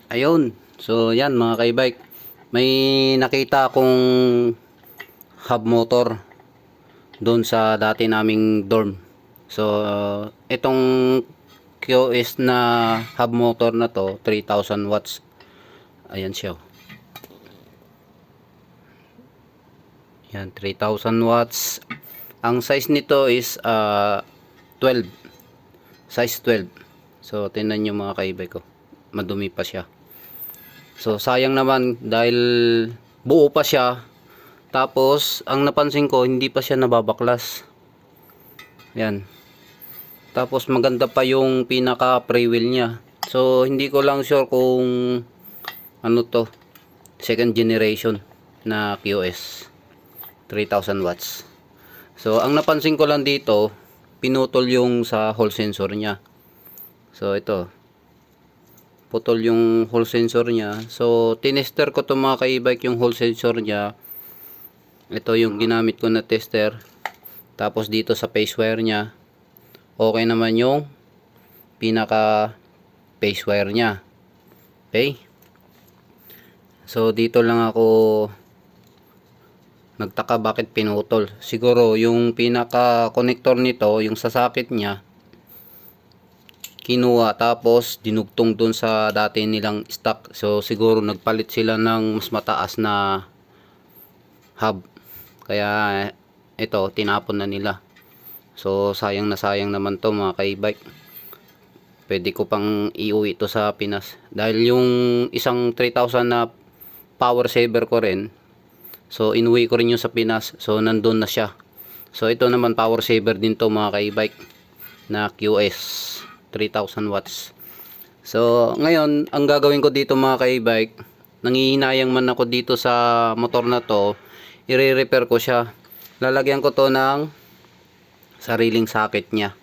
Ayun. So, yan mga ka-e-bike. May nakita akong hub motor doon sa dati naming dorm. So, itong QS na hub motor na to, 3,000 watts. Ayan siya. Yan, 3,000 watts. Ang size nito is 12. Size 12. So, tingnan nyo mga ka-e-bike ko. Madumi pa siya. So sayang naman dahil buo pa siya. Tapos ang napansin ko hindi pa siya nababaklas. Yan. Tapos maganda pa yung pinaka pre-wheel niya. So hindi ko lang sure kung ano to, second generation na QS 3,000 watts. So ang napansin ko lang dito, pinutol yung sa hall sensor niya. So ito, putol yung hall sensor niya. So tinester ko to mga ka-e-bike yung hall sensor niya. Ito yung ginamit ko na tester. Tapos dito sa phase wire niya, okay naman yung pinaka phase wire niya. Okay, so dito lang ako nagtaka bakit pinutol. Siguro yung pinaka connector nito, yung sa socket niya, kinuha tapos dinugtong dun sa dati nilang stock. So siguro nagpalit sila ng mas mataas na hub, kaya ito tinapon na nila. So sayang na sayang naman to mga ka-e-bike. Pwede ko pang iuwi ito sa Pinas dahil yung isang 3,000 na power saver ko rin, so inuwi ko rin yung sa Pinas. So nandun na siya. So ito naman power saver din to mga ka-e-bike na QS 3,000 watts. So ngayon ang gagawin ko dito mga ka-e-bike, nangihinayang man ako dito sa motor na to, i-repair ko siya. Lalagyan ko to ng sariling socket nya.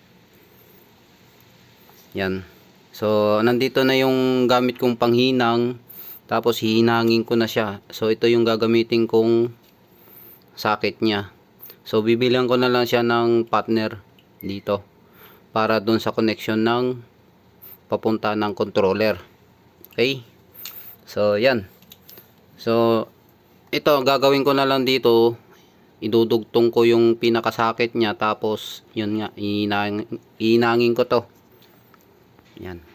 Yan. So nandito na yung gamit kong panghinang, tapos hihinangin ko na siya. So ito yung gagamitin kong socket nya. So bibilihan ko na lang siya ng partner dito para dun sa connection ng papunta ng controller. Okay, so yan. So ito gagawin ko na lang dito, idudugtong ko yung pinaka-socket nya, tapos yun nga, iinangin ko to. Yan.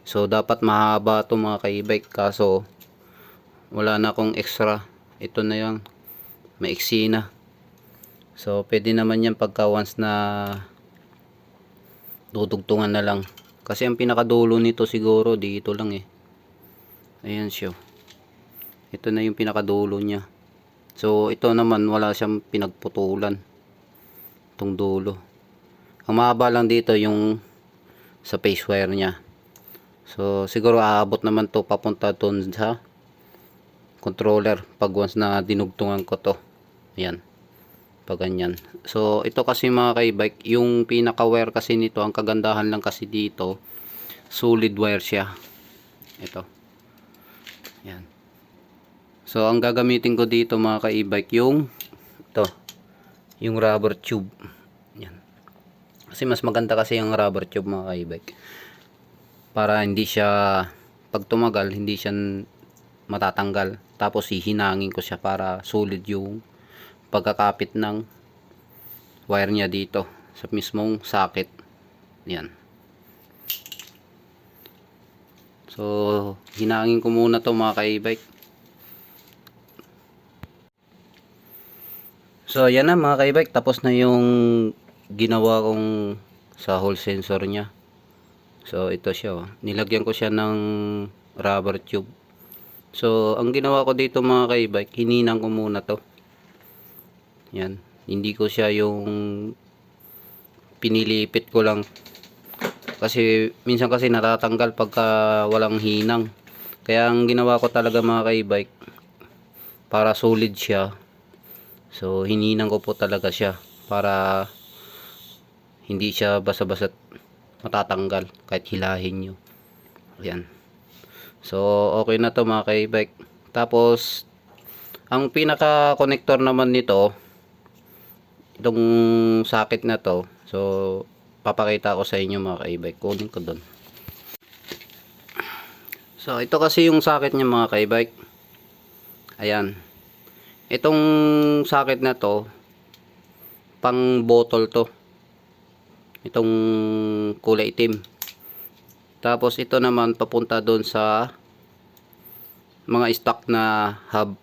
So dapat mahaba to mga ka-e-bike, kaso wala na akong extra. Ito na yung maiksi na. So pwede naman yan pagka once na dudugtungan na lang, kasi ang pinakadulo nito siguro dito lang eh. Ayan siya. Ito na yung pinakadulo niya. So ito naman wala siyang pinagputulan, itong dulo. Ang mahaba lang dito yung sa phase wire niya. So siguro aabot naman to papunta doon sa controller pag once na dinugtungan ko to. Ayan, pag ganyan. So ito kasi mga ka-e-bike, yung pinaka wire kasi nito, ang kagandahan lang kasi dito, solid wire siya. Ito. Yan. So ang gagamitin ko dito mga ka-e-bike, yung ito, yung rubber tube. Yan. Kasi mas maganda kasi yung rubber tube mga ka-e-bike, para hindi siya, pag tumagal hindi siya matatanggal. Tapos hihinangin ko siya para solid yung pagkakapit ng wire niya dito sa mismong socket. Yan. So hinangin ko muna to mga ka-e-bike. So yan na mga ka-e-bike, tapos na yung ginawa kong sa hall sensor nya. So ito siya, oh. Nilagyan ko siya ng rubber tube. So ang ginawa ko dito mga ka-e-bike, hininang ko muna to. Yan, hindi ko siya yung pinilipit ko lang, kasi minsan kasi natatanggal pagka walang hinang. Kaya ang ginawa ko talaga mga ka-e-bike, para solid siya, so hininang ko po talaga siya para hindi siya basa-basa matatanggal kahit hilahin nyo. Yan. So okay na to mga ka-e-bike. Tapos ang pinaka connector naman nito, itong socket na to, so papakita ko sa inyo mga ka-e-bike. Kunin ko doon. So ito kasi yung socket niya mga ka-e-bike. Ayan. Itong socket na to, pang bottle to. Itong kulay itim. Tapos ito naman papunta doon sa mga stock na hub.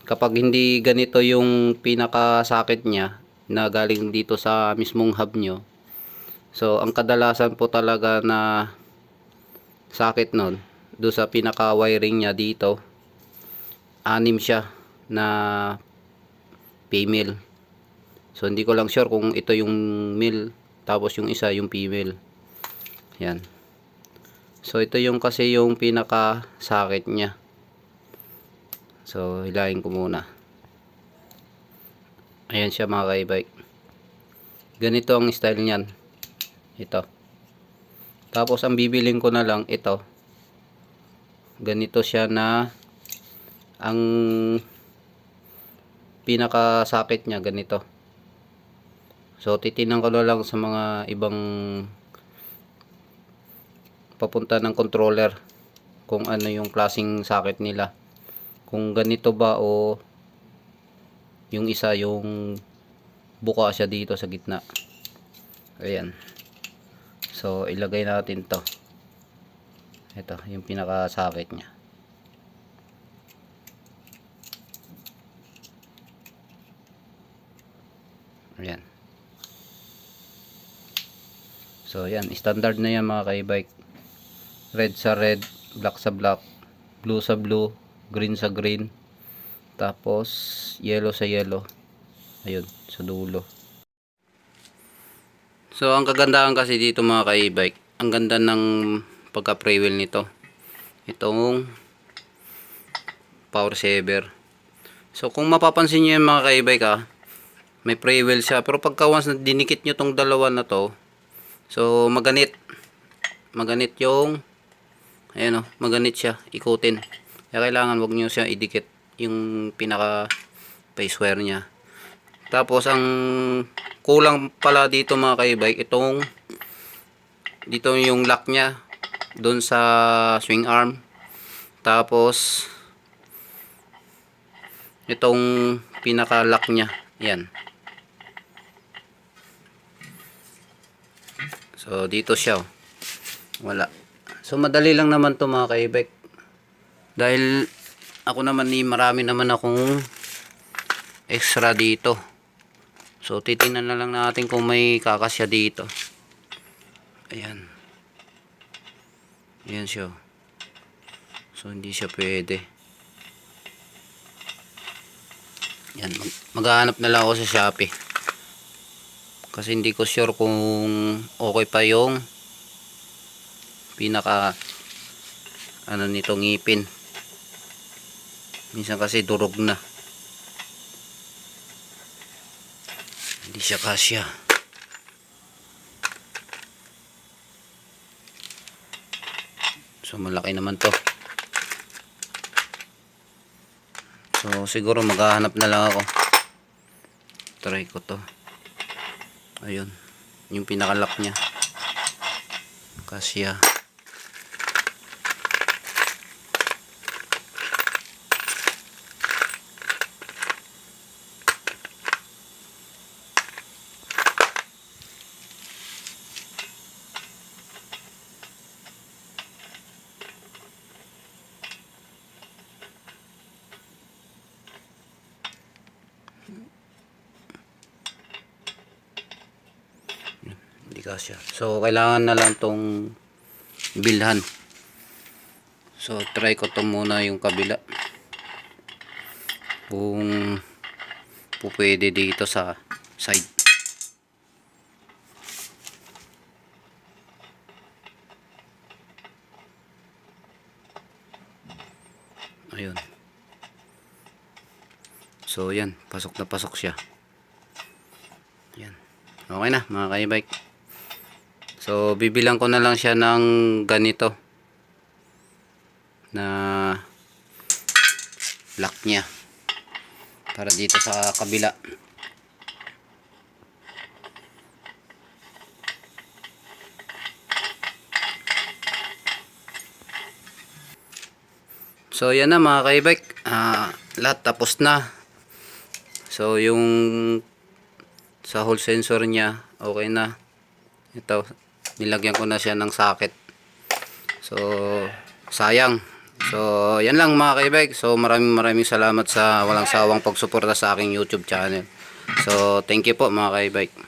Kapag hindi ganito yung pinaka socket niya na galing dito sa mismong hub nyo, so ang kadalasan po talaga na socket nun doon sa pinaka wiring niya dito, anim siya na female. So hindi ko lang sure kung ito yung male tapos yung isa yung female. Yan. So ito yung kasi yung pinaka socket niya. So hilahin ko muna. Ayan siya mga ka-e-bike. Ganito ang style niyan. Ito. Tapos ang bibiling ko na lang ito. Ganito siya na ang pinaka socket niya ganito. So titingnan ko na lang sa mga ibang papunta ng controller kung ano yung klaseng socket nila, kung ganito ba o yung isa yung buka siya dito sa gitna. Ayan. So ilagay natin to. Ito yung pinaka socket nya. Ayan. So yan, standard na yan mga ka-e-bike. Red sa red, black sa black, blue sa blue, green sa green, tapos yellow sa yellow. Ayun, sa dulo. So ang kagandahan kasi dito mga ka-e-bike, ang ganda ng pagka pre-wheel nito. Itong power saver. So kung mapapansin niyo yung mga ka-e-bike may pre-wheel siya, pero pagka once na dinikit nyo tong dalawa na to, so maganit yung ayan maganit siya, ikutin. Kaya kailangan wag nyo siya idikit yung pinaka face wire nya. Tapos ang kulang pala dito mga ka-e-bike, dito yung lock nya doon sa swing arm. Tapos itong pinaka lock nya, yan. So dito siya wala. So madali lang naman to mga ka-e-bike. Dahil ako naman marami naman akong extra dito. So titingnan na lang natin kung may kakasya dito. Ayan. Ayan siya. So hindi siya pwede. Yan, maghahanap na lang ako sa Shopee. Kasi hindi ko sure kung okay pa yung pinaka nito ngipin. Minsan kasi durog na. Hindi siya kasya. So malaki naman to. So siguro maghahanap na lang ako. Try ko to. Ayun. Yung pinaka-lock niya. Kasya. Hindi kasya. So kailangan na lang tong bilhan. So try ko to muna yung kabila. Kung pwede dito sa side. Ayun. So yan, pasok na pasok siya. Yan. Okay na mga ka-e-bike. So bibilang ko na lang siya ng ganito na lock niya para dito sa kabila. So yan na mga ka-e-bike, lahat tapos na. So yung sa hole sensor niya okay na. Ito, nilagyan ko na siya ng socket. So sayang. So yan lang mga ka-e-bike. So maraming salamat sa walang sawang pagsuporta sa aking YouTube channel. So thank you po mga ka-e-bike.